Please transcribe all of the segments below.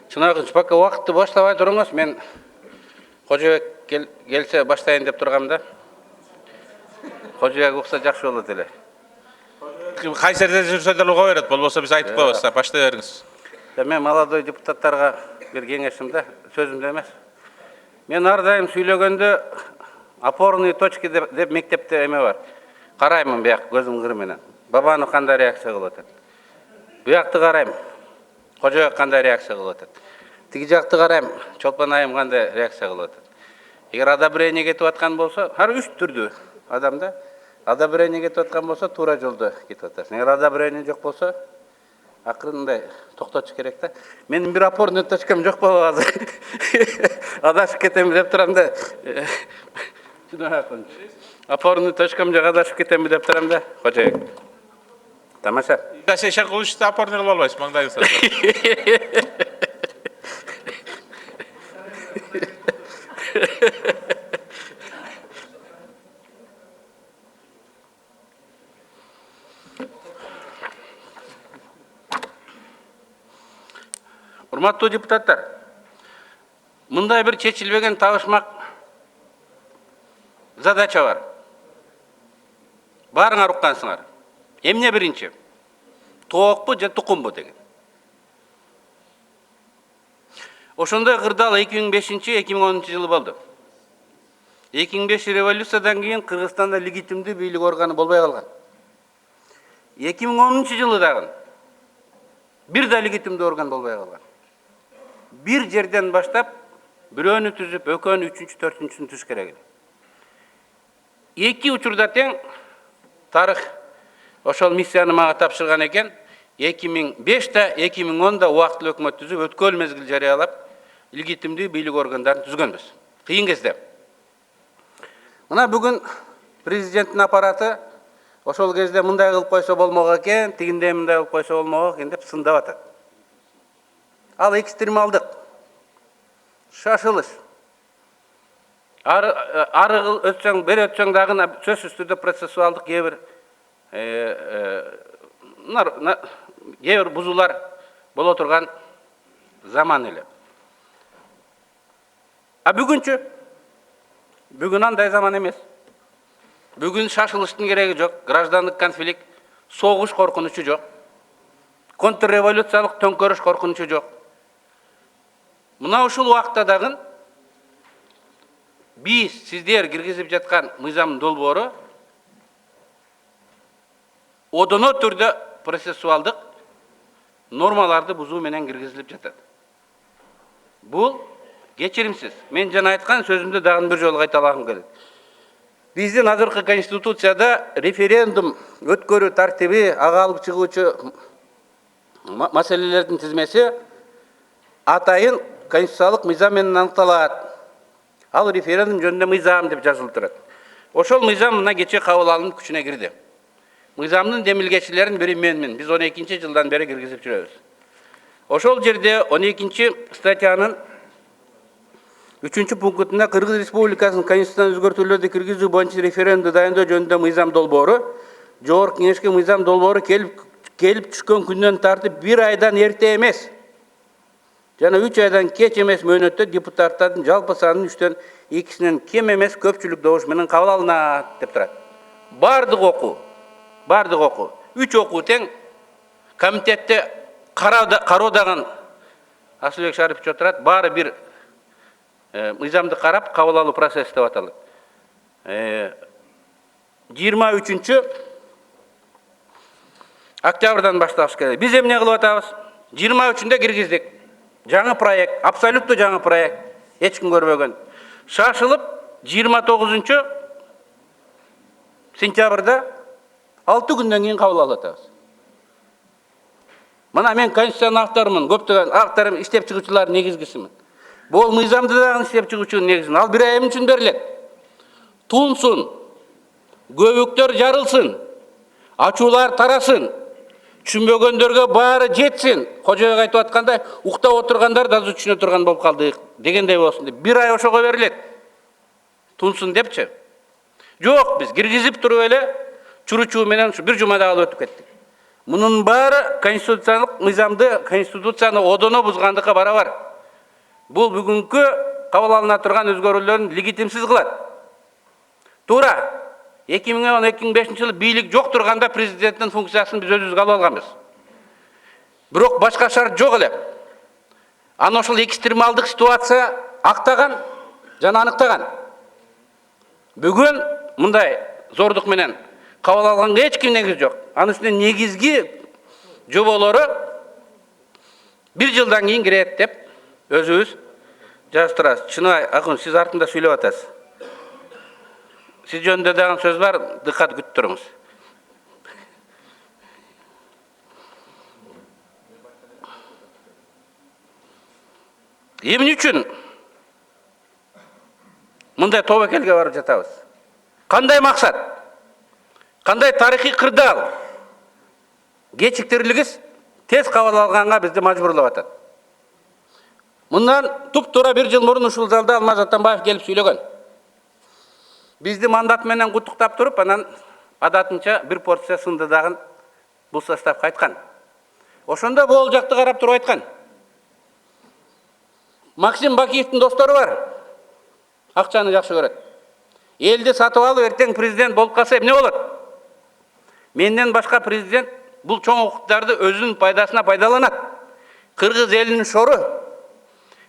Чынакынч пока вакытты баштабай туруңуз, мен Кожобек келсе баштайын деп тургам да. Кожобек укса жакшы болот эле. Кайсы жерде жүрсө деле кое берет, болбосо биз айтып коебуз, баштай бериңиз. Мен молодой депутаттарга бир кеңешим да, сөзүмдө эмес. Мен ар дайым сүйлөгөндө опорные точки деп мектепте эме бар. Караймын бияк көзүм кыр менен. Бабаны кандай реакция кылып атат. Буякты карайм. Кожобек кандай реакция кылып атат. Тиги жакты карайм. Чолпон айым кандай реакция кылып атат. Эгер одобрение кетип аткан болсо, ар үч түрдүү адамда одобрение кетип аткан болсо, туура жолдо кетип атасың. Эгер одобрение жок болсо, акырындай токтотуш керек да. Менин бир опорный точкам жок болуп азыр. Адашып кетем деп турам да. Опорный точкам жок, адашып кетем деп турам да. Кожобек. Тамаша. Да сен кылышта опорный кылып албайсың, маңдайыңызда. Урматтуу депутаттар, мындай бир чечилбеген табышмак задача бар. Барыңар уккансыңар. Эмне биринчи? Тоокпу же тукумбу деген. Ошондой кырдаал 2005-2010 жылы болду. 2005 революциядан кийин Кыргызстанда легитимдүү бийлик органы болбой калган. 2010 жылы дагы бир да легитимдүү орган болбой калган. Bir жерден баштап бирөөнү түзүп, экөөнү, үчүнчү, төртүнчүсүн түзүш керек. Эки учурда тең тарых ошол миссияны мага тапшырган экен. 2005-та, 2010-да убактылуу өкмөт түзүп, өткөл мезгил жарыялап, легитимдүү бийлик органдарын түзгөнбүз. Кыйын кезде. Мына бүгүн президенттин аппараты ошол кезде мындай кылып койсо болмок экен, тигиндей мындай кылып койсо болмок экен деп сындап атат. Ал экстремалдык, шашылыш. Ары өтсөң, бери өтсөң дагы сөз үстүндө процессуалдык кээ бир бузуулар боло турган заман эле. А бүгүнчү? Бүгүн андай заман эмес. Бүгүн шашылыштын кереги жок, граждандык конфликт, согуш коркунучу жок. Контрреволюциялык төңкөрүш коркунучу жок. Мына ушул убакта дагы биз сиздер киргизип жаткан мыйзам долбоору одоно түрдө процессуалдык нормаларды бузуу менен киргизилип жатат. Бул кечиримсиз. Мен жана айткан сөзүмдү дагы бир жолу кайталагым келет. Биздин азыркы конституцияда референдум өткөрүү тартиби, ага алып чыгуучу маселелердин тизмеси атайын конституциялык мыйзам менен аныкталат. Ал референдум жөнүндө мыйзам деп жазылып турат. Ошол мыйзам мына кече кабыл алынып күчүнө кирди. Мыйзамдын демилгечилерин бири менмин. Биз 12-жылдан бери киргизип жүрөбүз. Ошол жерде 12-статьянын 3-пунктуна Кыргыз Республикасынын конституциясына өзгөртүүлөрдү киргизүү боюнча референдум дайындоо жөнүндө мыйзам долбоору, Жогорку Кеңешке мыйзам долбоору келип түшкөн күндөн тартып 1 айдан эрте эмес жана 3 айдан кеч эмес мөөнөттө депутаттардын жалпы санынын 3-төн 2-синен кем эмес көпчүлүк добуш менен кабыл алынат деп турат. Бардык окуу. 3 окуу тең комитетте кароодаган Асылбек Шарипович отурат, баары бир мыйзамды карап кабыл алуу процесси деп аталат. 23 октябрдан башташ керек. Биз эмне кылып атабыз? 23-нде киргиздик. Жаңы проект, абсолютту жаңы проект. Эч ким көрбөгөн. Шашылып 29 сентябрда 6 күндөн кийин кабыл алып атабыз. Мына мен конституцияны авторумун, көптөгөн авторум иштеп чыгуучулар негизгисимин. Бул мыйзамды дагы иштеп чыгуучунун негизин. Ал 1 ай үчүн берилет. Тунсун, көбүктөр жарылсын, ачуулар тарасын, түшүнбөгөндөргө баары жетсин. Кожобек айтып аткандай, уктап отургандар да түшүнө турган болуп калды дегендей болсун деп 1 ай ошого берилет. Тунсун депчи. Жок, биз киргизип туруп эле чуручуу менен бир жумада алып өтүп кеттик. Мунун баары конституциялык мыйзамды, конституцияны одоно бузгандыкка барабар. Бул бүгүнкү кабыл алына турган өзгөрүүлөрдүн легитимсиз кылат. Туура 2010-2005 жылы бийлик жок турганда президенттин функциясын биз өзүбүзгө алып алганбыз. Бирок башка шарт жок эле. Аны ошол экстремалдык ситуация актаган жана аныктаган. Бүгүн мындай зордук менен кабыл алганга эч ким негиз жок. Анын үстүнө негизги жоболору 1 жылдан кийин кирет деп өзүбүз жазып турабыз. Чыныбай Акын, сиз артында сүйлөп атасыз. Сиз жөнүндө дагы сөз бар, дыкат күтүп туруңуз. Эмне үчүн мындай тобокелге барып жатабыз? Кандай максат? Кандай тарыхый кырдаал? Кечиктирилгис тез кабыл алганга бизди мажбурлап атат. Мындан туп-туура 1 жыл мурун ушул залда Алмаз Атамбаев келип сүйлөгөн. Бизди мандат менен куттуктап туруп, анан адатынча бир порция сынды дагы бул составга айткан. Ошондо бул жакты карап туруп айткан. Максим Бакиевдин достору бар. Акчаны жакшы көрөт. Элди сатып алып, эртең президент болуп калса эмне болот? Менден башка президент бул чоң укуктарды өзүнүн пайдасына пайдаланат. Кыргыз элинин шору.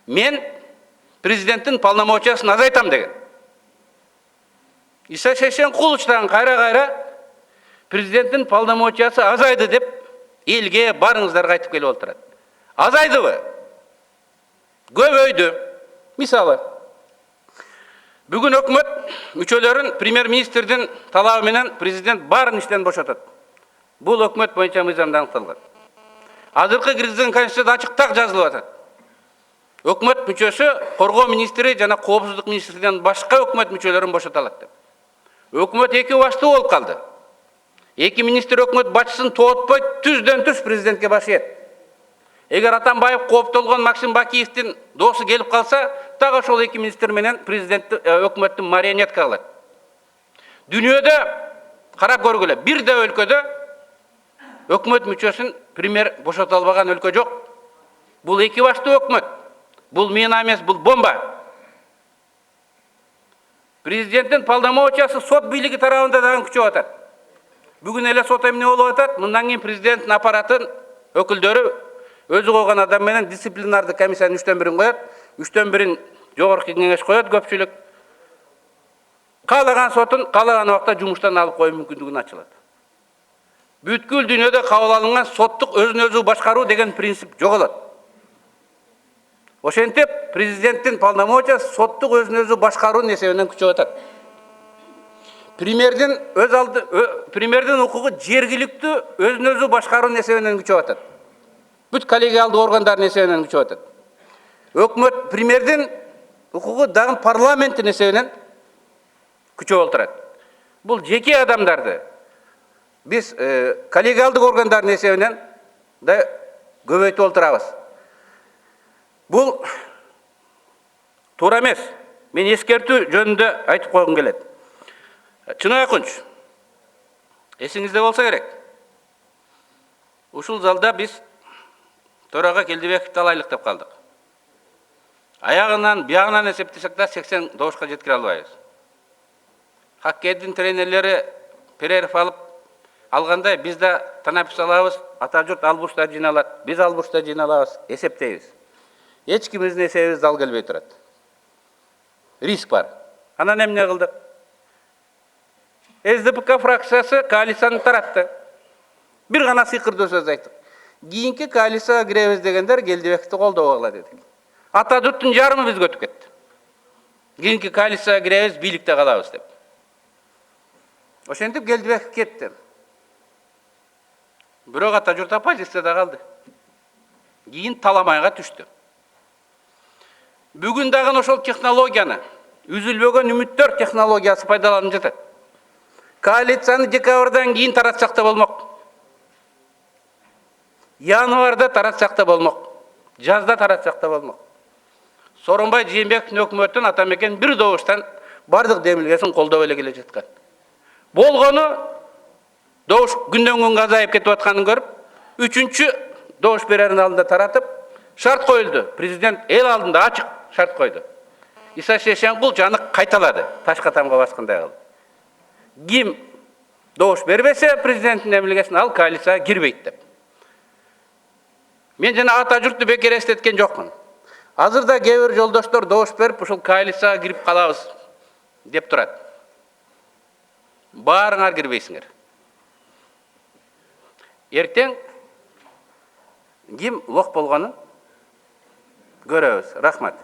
Мен президенттин полномочиясын азайтам деген. Иса Шешенкуловичтан кайра-кайра президенттин полномочиясы азайды деп элге барыңыздар кайтып келип отурат. Азайдыбы? Көбөйдү. Мисалы, бүгүн өкмөт мүчөлөрүн премьер-министрдин талабы менен президент баарын иштен бошотот. Бул өкмөт боюнча мыйзамда аныкталган. Азыркы киргизген конституцияда ачык так жазылып атат. Өкмөт мүчөсү коргоо министри жана коопсуздук министринен башка өкмөт мүчөлөрүн бошото алат деп. Өкмөт эки баштуу болуп калды. Эки министр өкмөт башчысын тоотпой түздөн-түз президентке баш ийет. Эгер Атамбаев кооптолгон Максим Бакиевдин досу келип калса, так ошол эки министр менен президент өкмөттүн марионетка кылат. Дүйнөдө карап көргүлө, бир да өлкөдө өкмөт мүчөсүн премьер бошото албаган өлкө жок. Бул эки баштуу өкмөт. Бул мина эмес, бул бомба. Президенттин полномочиясы сот бийлиги тарабында дагы күчөп атат. Бүгүн эле сот эмне болуп атат? Мындан кийин президенттин аппаратын өкүлдөрү өзү койгон адам менен дисциплинарды комиссиянын 3/1 коет, 3/1 жогорку кеңеш коет көпчүлүк. Каалаган сотун каалаган убакта жумуштан алып коюу мүмкүндүгүн ачылат. Бүткүл дүйнөдө кабыл алынган соттук өзүн өзү башкаруу деген принцип жоголот. Ошентип президенттин полномочиясы соттук өзүн өзү башкаруунун эсебинен күчөп атат. Премьердин укугу жергиликтүү өзүн өзү башкаруунун эсебинен күчөп атат. Бүт коллегиалдык органдардын эсебинен күчөп атат. Өкмөт премьердин укугу дагы парламенттин эсебинен күчөп отурат. Бул жеке адамдарды биз коллегиалдык органдардын эсебинен да көбөйтүп отурабыз. Бул туура эмес. Мен эскертүү жөнүндө айтып койгум келет. Чыныбай Акунч, эсиңизде болсо керек. Ушул залда биз Төрага Келдибековду алайлык деп калдык. Аягынан, биягынан эсептесек да 80 добушка жеткире албайбыз. Хоккейдин тренерлери перерыв алгандай биз да танапис алабыз, ата журт ал бурчта жыйналат, биз ал бурчта жыйналабыз, эсептейбиз. Эч кимиздин эсебибиз дал келбей турат. Риск бар. Анан эмне кылдык? СДПК фракциясы коалицияны таратты. Бир гана сыйкырдуу сөз айттык. Кийинки коалицияга киребиз дегендер Келдибековду колдобогула дедик. Ата журттун жарымы бизге өтүп кетти. Кийинки коалицияга киребиз, бийликте калабыз деп. Ошентип Келдибеков кетти. Бирок ата журт оппозицияда калды. Кийин таламайга түштү. Бүгүн дагы ошол технологияны, үзүлбөгөн үмүттөр технологиясы пайдаланып жатат. Коалицияны декабрдан кийин таратсак да болмок. Январда таратсак да болмок. Жазда таратсак да болмок. Сооронбай Жээнбековдун өкмөтүн Атамекен бир добуштан бардык демилгесин колдоп эле келе жаткан. Болгону добуш күндөн күнгө азайып кетип атканын көрүп, үчүнчү добуш берердин алдында таратып, шарт коюлду. Президент эл алдында ачык шарт койду. Иса Шешенкул жаны кайталады, ташка тамга баскандай кылып. Ким добуш бербесе президенттин эмилгесин ал коалицияга кирбейт деп. Мен жана ата журтту бекер эстеткен жокмун. Азырда кээ бир жолдоштор добуш берип, ушул коалицияга кирип калабыз деп турат. Баарыңар кирбейсиңер. Эртең ким лох болгонун көрөбүз. Рахмат.